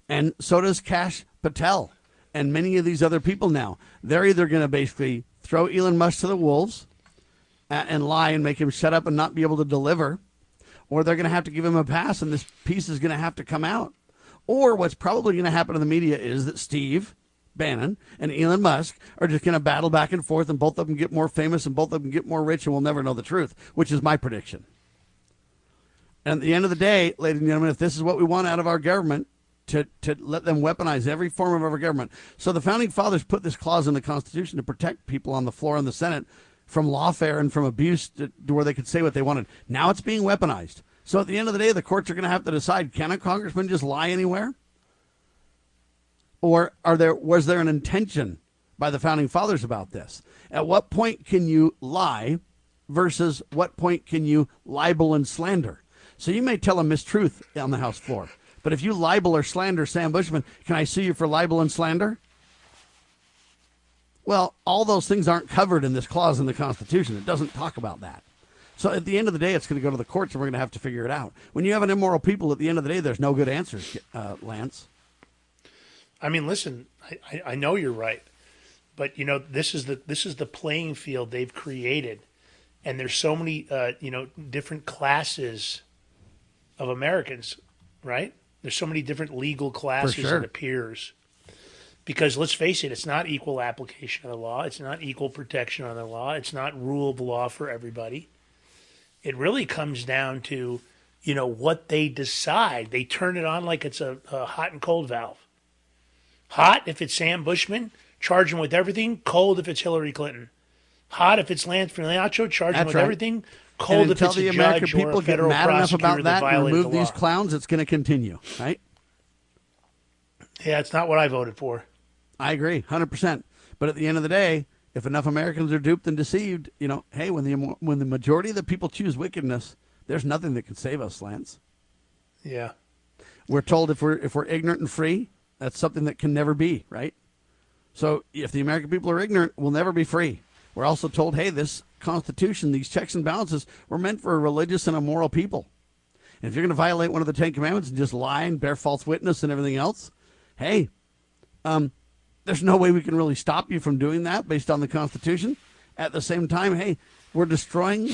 Speaker 3: And so does Kash Patel and many of these other people now. They're either going to basically throw Elon Musk to the wolves and lie and make him shut up and not be able to deliver, or they're going to have to give him a pass and this piece is going to have to come out. Or what's probably going to happen in the media is that Steve Bannon and Elon Musk are just going to battle back and forth, and both of them get more famous and both of them get more rich, and we'll never know the truth, which is my prediction. And at the end of the day, ladies and gentlemen, if this is what we want out of our government, to let them weaponize every form of our government. So the Founding Fathers put this clause in the Constitution to protect people on the floor in the Senate from lawfare and from abuse to where they could say what they wanted. Now it's being weaponized. So at the end of the day, the courts are going to have to decide, can a congressman just lie anywhere? Or was there an intention by the Founding Fathers about this? At what point can you lie versus what point can you libel and slander? So you may tell a mistruth on the House floor, but if you libel or slander Sam Bushman, can I sue you for libel and slander? Well, all those things aren't covered in this clause in the Constitution. It doesn't talk about that. So at the end of the day, it's going to go to the courts, and we're going to have to figure it out. When you have an immoral people, at the end of the day, there's no good answers, Lance.
Speaker 2: I mean, listen, I know you're right, but this is the playing field they've created, and there's so many different classes of Americans, right? There's so many different legal classes, it appears. Because let's face it, it's not equal application of the law. It's not equal protection of the law. It's not rule of law for everybody. It really comes down to, what they decide. They turn it on like it's a hot and cold valve. Hot if it's Sam Bushman, charge him with everything. Cold if it's Hillary Clinton. Hot if it's Lance Fernaccio, charge him with everything. Cold if it's a judge or a federal prosecutor that violated the law. Until the American people get mad enough about that and remove these clowns, it's going to continue, right? Yeah, it's not what I voted for. I agree, 100%. But at the end of the day, if enough Americans are duped and deceived, hey, when the majority of the people choose wickedness, there's nothing that can save us, Lance. Yeah. We're told if we're ignorant and free, that's something that can never be, right? So if the American people are ignorant, we'll never be free. We're also told, hey, this Constitution, these checks and balances were meant for a religious and a moral people. And if you're going to violate one of the 10 Commandments and just lie and bear false witness and everything else, hey, there's no way we can really stop you from doing that based on the Constitution. At the same time, hey, we're destroying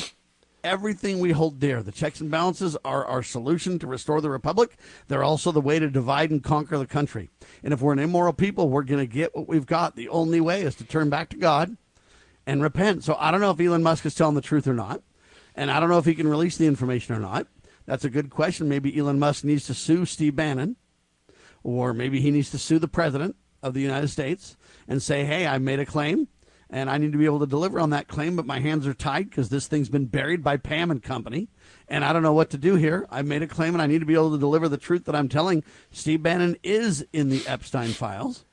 Speaker 2: everything we hold dear. The checks and balances are our solution to restore the republic. They're also the way to divide and conquer the country. And if we're an immoral people, we're going to get what we've got. The only way is to turn back to God and repent. So I don't know if Elon Musk is telling the truth or not. And I don't know if he can release the information or not. That's a good question. Maybe Elon Musk needs to sue Steve Bannon, or maybe he needs to sue the president
Speaker 3: of the United States and say, hey, I made a claim and I need to be able to deliver on that claim, but my hands are tied because this thing's been buried by Pam and company, and I don't know what to do here. I made a claim and I need to be able to deliver the truth that I'm telling. Steve Bannon is in the Epstein files,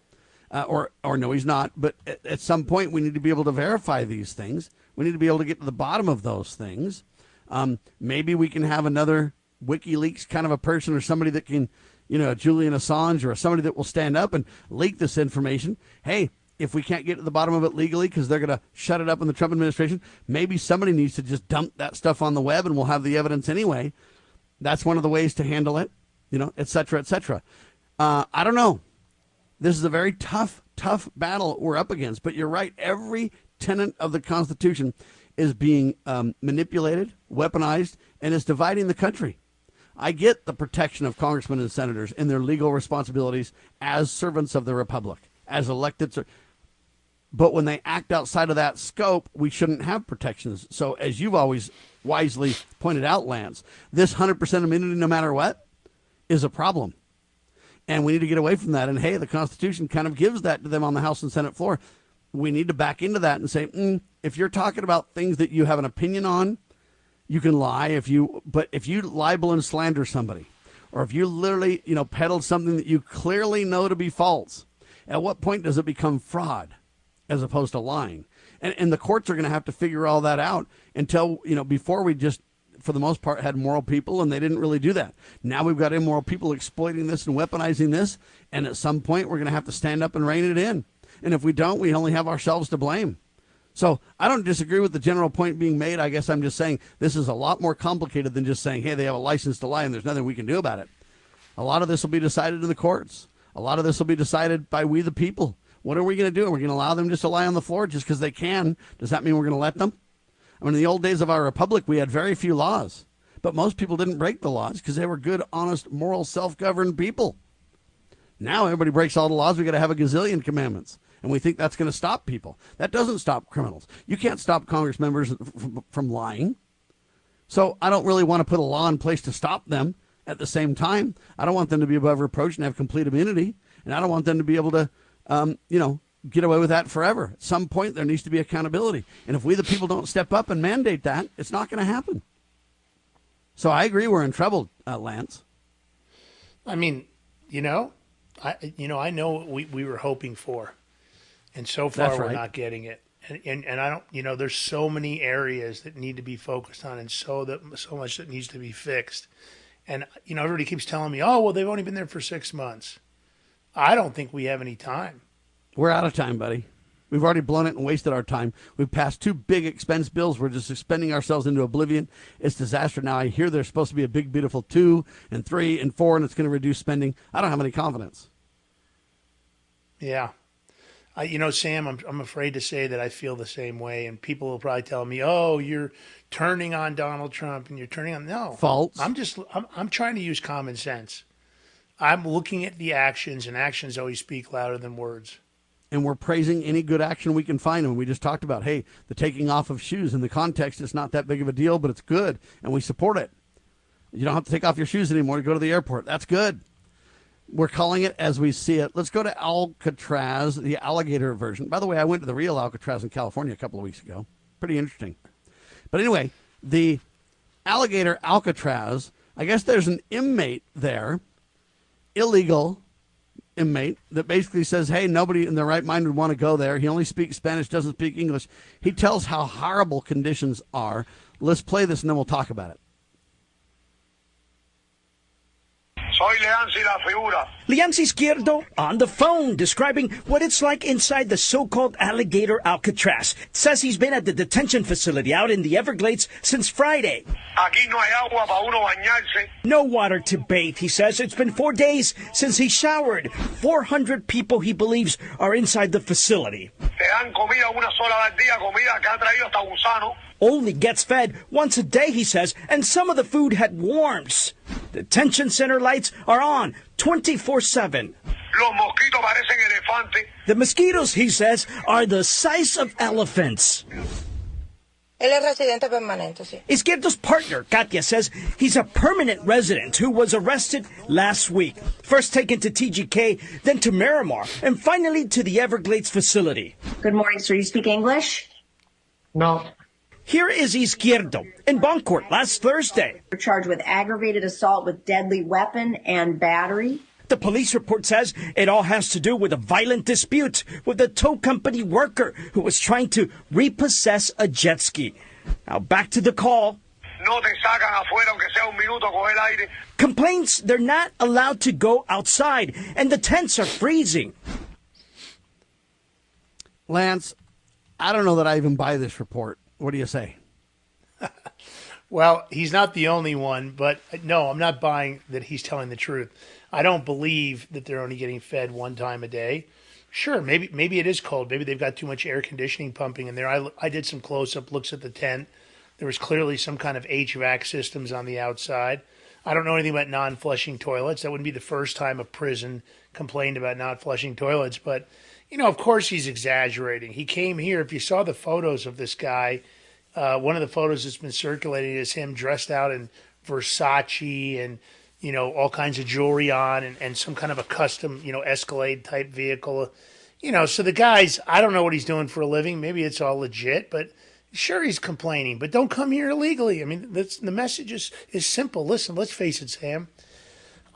Speaker 3: or no, he's not. But at some point, we need to be able to verify these things. We need to be able to get to the bottom of those things. Maybe we can have another WikiLeaks kind of a person or somebody that can, Julian Assange or somebody that will stand up and leak this information. Hey, if we can't get to the bottom of it legally because they're going to shut it up in the Trump administration, maybe somebody needs to just dump that stuff on the web and we'll have the evidence anyway. That's one of the ways to handle it, et cetera, et cetera. I don't know. This is a very tough battle we're up against. But you're right. Every tenet of the Constitution is being manipulated, weaponized, and is dividing the country. I get the protection of congressmen and senators in their legal responsibilities as servants of the republic, as elected. But when they act outside of that scope, we shouldn't have protections. So as you've always wisely pointed out, Lance, this 100% immunity no matter what is a problem. And we need to get away from that. And, hey, the Constitution kind of gives that to them on the House and Senate floor. We need to back into that and say, if you're talking about things that you have an opinion on, you can lie. But if you libel and slander somebody, or if you literally, peddle something that you clearly know to be false, at what point does it become fraud as opposed to lying? And the courts are going to have to figure all that out until, before we just, for the most part, had moral people, and they didn't really do that. Now we've got immoral people exploiting this and weaponizing this, and at some point we're going to have to stand up and rein it in. And if we don't, we only have ourselves to blame. So I don't disagree with the general point being made. I guess I'm just saying this is a lot more complicated than just saying, hey, they have a license to lie and there's nothing we can do about it. A lot of this will be decided in the courts. A lot of this will be decided by we the people. What are we going to do? Are we going to allow them just to lie on the floor just because they can? Does that mean we're going to let them? I mean, in the old days of our republic, we had very few laws. But most people didn't break the laws because they were good, honest, moral, self-governed people. Now everybody breaks all the laws. We got to have a gazillion commandments. And we think that's going to stop people. That doesn't stop criminals. You can't stop Congress members from lying. So I don't really want to put a law in place to stop them. At the same time, I don't want them to be above reproach and have complete immunity. And I don't want them to be able to, get away with that forever. At some point, there needs to be accountability. And if we, the people, don't step up and mandate that, it's not going to happen. So I agree we're in trouble, Lance.
Speaker 2: I mean, I know what we were hoping for. And so far, we're not getting it. And I don't, there's so many areas that need to be focused on and so much that needs to be fixed. And, everybody keeps telling me, oh, well, they've only been there for 6 months. I don't think we have any time.
Speaker 3: We're out of time, buddy. We've already blown it and wasted our time. We've passed 2 big expense bills. We're just spending ourselves into oblivion. It's disaster. Now, I hear there's supposed to be a big, beautiful 2 and 3 and 4, and it's going to reduce spending. I don't have any confidence.
Speaker 2: Yeah. Sam, I'm afraid to say that I feel the same way, and people will probably tell me, "Oh, you're turning on Donald Trump, and you're turning on." No,
Speaker 3: false.
Speaker 2: I'm trying to use common sense. I'm looking at the actions, and actions always speak louder than words.
Speaker 3: And we're praising any good action we can find. And we just talked about, hey, the taking off of shoes. In the context, it's not that big of a deal, but it's good, and we support it. You don't have to take off your shoes anymore to go to the airport. That's good. We're calling it as we see it. Let's go to Alcatraz, the alligator version. By the way, I went to the real Alcatraz in California a couple of weeks ago. Pretty interesting. But anyway, the Alligator Alcatraz, I guess there's an inmate there, illegal inmate, that basically says, hey, nobody in their right mind would want to go there. He only speaks Spanish, doesn't speak English. He tells how horrible conditions are. Let's play this and then we'll talk about it.
Speaker 17: Leancy Izquierdo on the phone describing what it's like inside the so-called Alligator Alcatraz. Says he's been at the detention facility out in the Everglades since Friday. No water to bathe, he says. It's been 4 days since he showered. 400 people he believes are inside the facility. Only gets fed once a day, he says, and some of the food had worms. Detention center lights are on 24/7. The mosquitoes, he says, are the size of elephants.
Speaker 18: Él es residente permanente, sí.
Speaker 17: Izquierdo's partner, Katia, says he's a permanent resident who was arrested last week. First taken to TGK, then to Miramar, and finally to the Everglades facility.
Speaker 19: Good morning, sir. You speak English?
Speaker 17: No. Here is Izquierdo in bond court last Thursday.
Speaker 19: You're charged with aggravated assault with deadly weapon and battery.
Speaker 17: The police report says it all has to do with a violent dispute with a tow company worker who was trying to repossess a jet ski. Now back to the call. Complaints they're not allowed to go outside and the tents are freezing.
Speaker 3: Lance, I don't know that I even buy this report. What do you say?
Speaker 2: Well, he's not the only one, but no, I'm not buying that he's telling the truth. I don't believe that they're only getting fed one time a day. Sure, maybe it is cold. Maybe they've got too much air conditioning pumping in there. I did some close-up looks at the tent. There was clearly some kind of HVAC systems on the outside. I don't know anything about non-flushing toilets. That wouldn't be the first time a prison complained about not flushing toilets. But, of course he's exaggerating. He came here. If you saw the photos of this guy, one of the photos that's been circulating is him dressed out in Versace and, all kinds of jewelry on and some kind of a custom, Escalade type vehicle. So the guy's, I don't know what he's doing for a living. Maybe it's all legit, but sure he's complaining. But don't come here illegally. I mean, the message is simple. Listen, let's face it, Sam.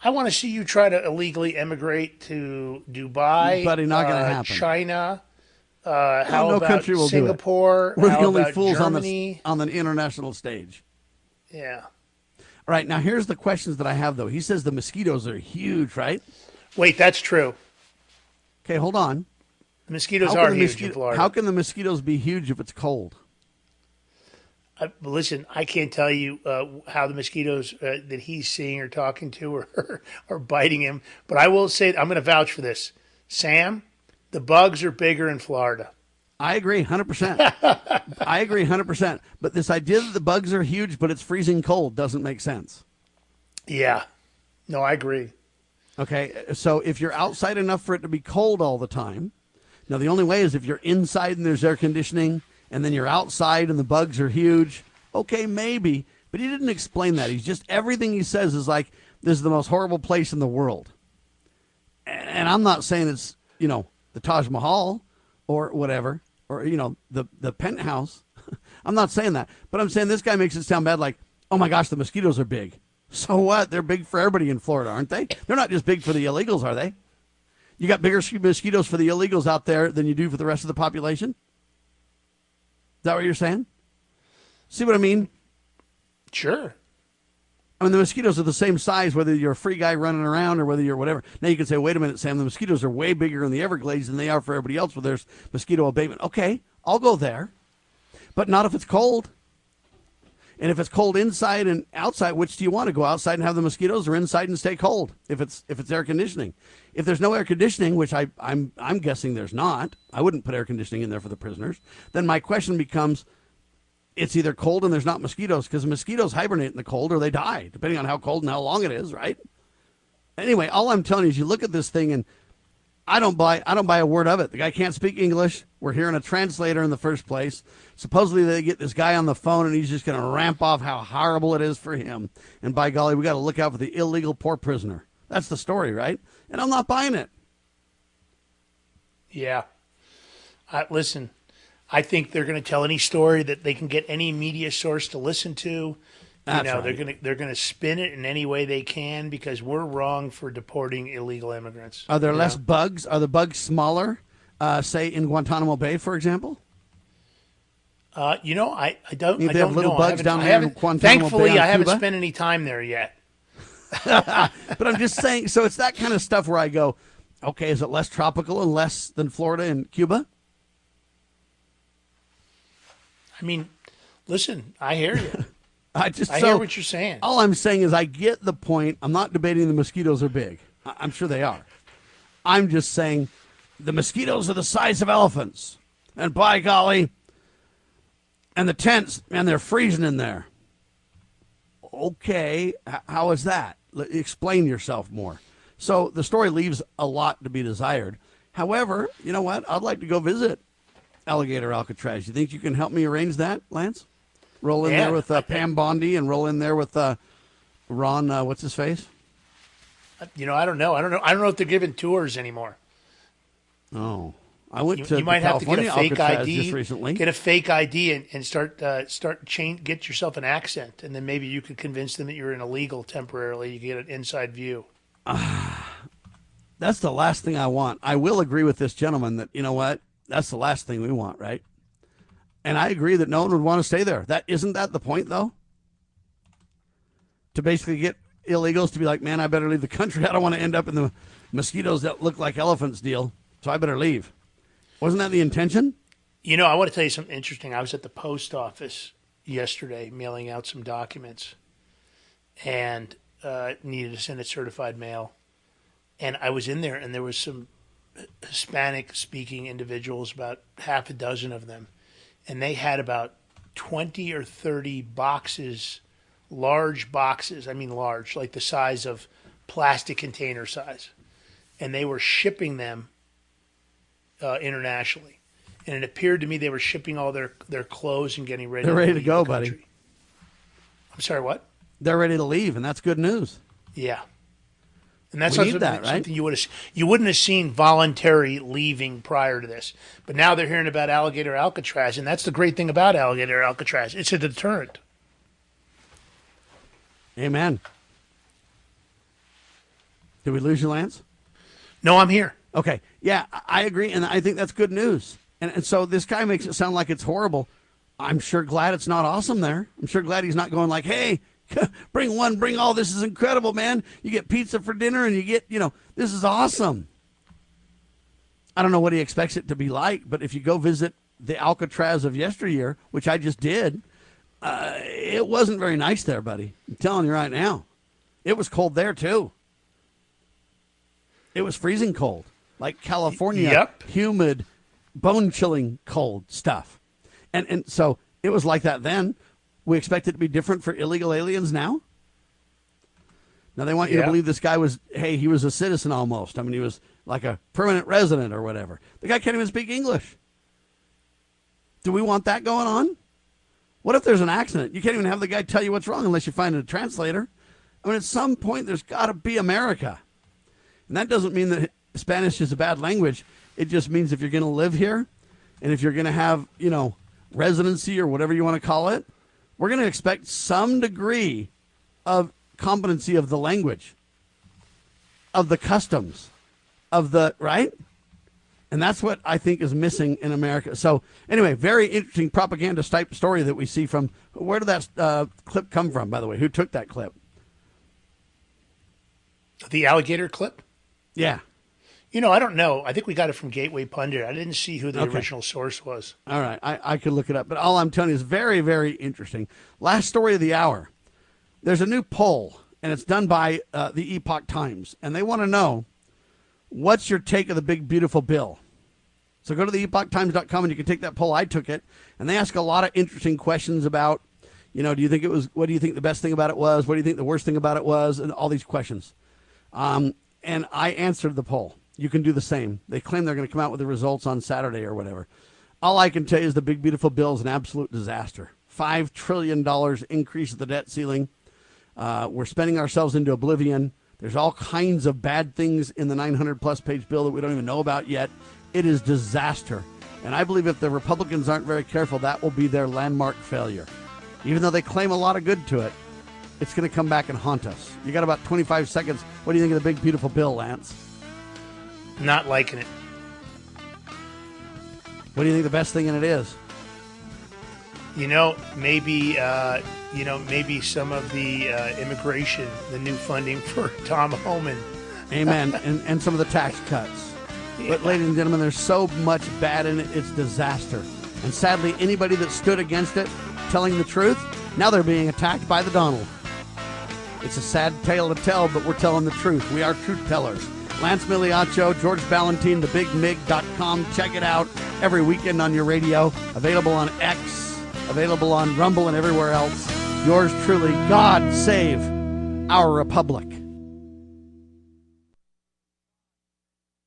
Speaker 2: I want to see you try to illegally emigrate to Dubai,
Speaker 3: Buddy, not going to happen.
Speaker 2: China. How
Speaker 3: no
Speaker 2: about
Speaker 3: country will
Speaker 2: Singapore?
Speaker 3: Do it. We're the
Speaker 2: How
Speaker 3: only
Speaker 2: about
Speaker 3: fools
Speaker 2: Germany?
Speaker 3: on the international stage.
Speaker 2: Yeah.
Speaker 3: All right, now here's the questions that I have, though. He says the mosquitoes are huge, right?
Speaker 2: Wait, that's true.
Speaker 3: Okay, hold on.
Speaker 2: The mosquitoes are huge in Florida.
Speaker 3: How can the mosquitoes be huge if it's cold?
Speaker 2: Listen, I can't tell you how the mosquitoes that he's seeing or talking to are biting him, but I will say I'm going to vouch for this. Sam, the bugs are bigger in Florida.
Speaker 3: I agree 100%. I agree 100%. But this idea that the bugs are huge, but it's freezing cold doesn't make sense.
Speaker 2: Yeah. No, I agree.
Speaker 3: Okay, so if you're outside enough for it to be cold all the time, now the only way is if you're inside and there's air conditioning, and then you're outside and the bugs are huge. Okay, maybe. But he didn't explain that. He's just, everything he says is like, this is the most horrible place in the world. And I'm not saying it's, the Taj Mahal or whatever, or, the penthouse. I'm not saying that. But I'm saying this guy makes it sound bad like, oh my gosh, the mosquitoes are big. So what? They're big for everybody in Florida, aren't they? They're not just big for the illegals, are they? You got bigger mosquitoes for the illegals out there than you do for the rest of the population? Is that what you're saying? See what I mean?
Speaker 2: Sure.
Speaker 3: I mean, the mosquitoes are the same size, whether you're a free guy running around or whether you're whatever. Now you can say, wait a minute, Sam, the mosquitoes are way bigger in the Everglades than they are for everybody else where there's mosquito abatement. Okay, I'll go there, but not if it's cold. And if it's cold inside and outside, which do you want to go outside and have the mosquitoes or inside and stay cold if it's air conditioning? If there's no air conditioning, which I'm guessing there's not, I wouldn't put air conditioning in there for the prisoners, then my question becomes, it's either cold and there's not mosquitoes, because mosquitoes hibernate in the cold or they die, depending on how cold and how long it is, right? Anyway, all I'm telling you is you look at this thing and I don't buy a word of it. The guy can't speak English. We're hearing a translator in the first place. Supposedly they get this guy on the phone and he's just going to ramp off how horrible it is for him. And by golly, we got to look out for the illegal poor prisoner. That's the story, right? And I'm not buying it.
Speaker 2: Yeah. Listen, I think they're going to tell any story that they can get any media source to listen to.
Speaker 3: That's right.
Speaker 2: They're going to spin it in any way they can because we're wrong for deporting illegal immigrants.
Speaker 3: Are there less bugs? Are the bugs smaller, say in Guantanamo Bay, for example?
Speaker 2: I don't.
Speaker 3: They
Speaker 2: I don't
Speaker 3: have little
Speaker 2: know.
Speaker 3: bugs down there in Guantanamo
Speaker 2: Thankfully,
Speaker 3: Bay on
Speaker 2: I haven't
Speaker 3: Cuba?
Speaker 2: spent any time there yet.
Speaker 3: But I'm just saying. So it's that kind of stuff where I go, okay, is it less tropical and less than Florida and Cuba?
Speaker 2: I mean, listen, I hear you.
Speaker 3: I
Speaker 2: hear what you're saying.
Speaker 3: All I'm saying is I get the point. I'm not debating the mosquitoes are big. I'm sure they are. I'm just saying the mosquitoes are the size of elephants. And by golly, and the tents, man, they're freezing in there. Okay, how is that? Explain yourself more. So the story leaves a lot to be desired. However, you know what? I'd like to go visit Alligator Alcatraz. You think you can help me arrange that, Lance? Roll in there with Pam Bondi and roll in there with Ron, what's his face?
Speaker 2: I don't know. I don't know if they're giving tours anymore.
Speaker 3: Oh, I went to
Speaker 2: you might have to get a fake ID
Speaker 3: just recently.
Speaker 2: Get a fake ID and start get yourself an accent, and then maybe you could convince them that you're an illegal temporarily. You get an inside view.
Speaker 3: That's the last thing I want. I will agree with this gentleman that, you know what? That's the last thing we want, right? And I agree that no one would want to stay there. Isn't that the point, though? To basically get illegals to be like, man, I better leave the country. I don't want to end up in the mosquitoes that look like elephants deal, so I better leave. Wasn't that the intention?
Speaker 2: I want to tell you something interesting. I was at the post office yesterday mailing out some documents and needed to send it certified mail. And I was in there, and there was some Hispanic-speaking individuals, about half a dozen of them, and they had about 20 or 30 boxes, large boxes, I mean large, like the size of plastic container size, and they were shipping them internationally. And it appeared to me they were shipping all their clothes and getting ready.
Speaker 3: They're ready to
Speaker 2: leave
Speaker 3: go,
Speaker 2: the
Speaker 3: buddy.
Speaker 2: country. I'm sorry, what?
Speaker 3: They're ready to leave, and that's good news.
Speaker 2: Yeah. And that's
Speaker 3: We need that, right?
Speaker 2: something you wouldn't have seen voluntary leaving prior to this. But now they're hearing about Alligator Alcatraz, and that's the great thing about Alligator Alcatraz. It's a deterrent.
Speaker 3: Amen. Did we lose you, Lance?
Speaker 2: No, I'm here.
Speaker 3: Okay. Yeah, I agree, and I think that's good news. And so this guy makes it sound like it's horrible. I'm sure glad it's not awesome there. I'm sure glad he's not going like, hey, bring one, bring all. This is incredible, man. You get pizza for dinner, and you get, this is awesome. I don't know what he expects it to be like, but if you go visit the Alcatraz of yesteryear, which I just did, it wasn't very nice there, buddy. I'm telling you right now. It was cold there, too. It was freezing cold, like California, humid, bone-chilling cold stuff. And so it was like that then. We expect it to be different for illegal aliens now? Now, they want you to believe this guy he was a citizen almost. I mean, he was like a permanent resident or whatever. The guy can't even speak English. Do we want that going on? What if there's an accident? You can't even have the guy tell you what's wrong unless you find a translator. I mean, at some point, there's got to be America. And that doesn't mean that Spanish is a bad language. It just means if you're going to live here and if you're going to have, residency or whatever you want to call it, we're going to expect some degree of competency of the language, of the customs, right? And that's what I think is missing in America. So anyway, very interesting propaganda type story that we see from, where did that clip come from, by the way? Who took that clip?
Speaker 2: The alligator clip?
Speaker 3: Yeah.
Speaker 2: I don't know. I think we got it from Gateway Pundit. I didn't see who the original source was.
Speaker 3: All right. I could look it up. But all I'm telling you is very, very interesting. Last story of the hour. There's a new poll, and it's done by the Epoch Times. And they want to know, what's your take of the big, beautiful bill? So go to the epochtimes.com, and you can take that poll. I took it. And they ask a lot of interesting questions about, do you think what do you think the best thing about it was? What do you think the worst thing about it was? And all these questions. And I answered the poll. You can do the same. They claim they're going to come out with the results on Saturday or whatever. All I can tell you is the big, beautiful bill is an absolute disaster. $5 trillion increase of the debt ceiling. We're spending ourselves into oblivion. There's all kinds of bad things in the 900-plus page bill that we don't even know about yet. It is disaster. And I believe if the Republicans aren't very careful, that will be their landmark failure. Even though they claim a lot of good to it, it's going to come back and haunt us. You got about 25 seconds. What do you think of the big, beautiful bill, Lance?
Speaker 2: Not liking it.
Speaker 3: What do you think the best thing in it is?
Speaker 2: Maybe some of the immigration, the new funding for Tom Homan.
Speaker 3: Amen. and some of the tax cuts. Yeah. But, ladies and gentlemen, there's so much bad in it, it's disaster. And sadly, anybody that stood against it, telling the truth, now they're being attacked by the Donald. It's a sad tale to tell, but we're telling the truth. We are truth tellers. Lance Miliaccio, George Ballantine, thebigmig.com. Check it out every weekend on your radio. Available on X, available on Rumble and everywhere else. Yours truly, God save our republic.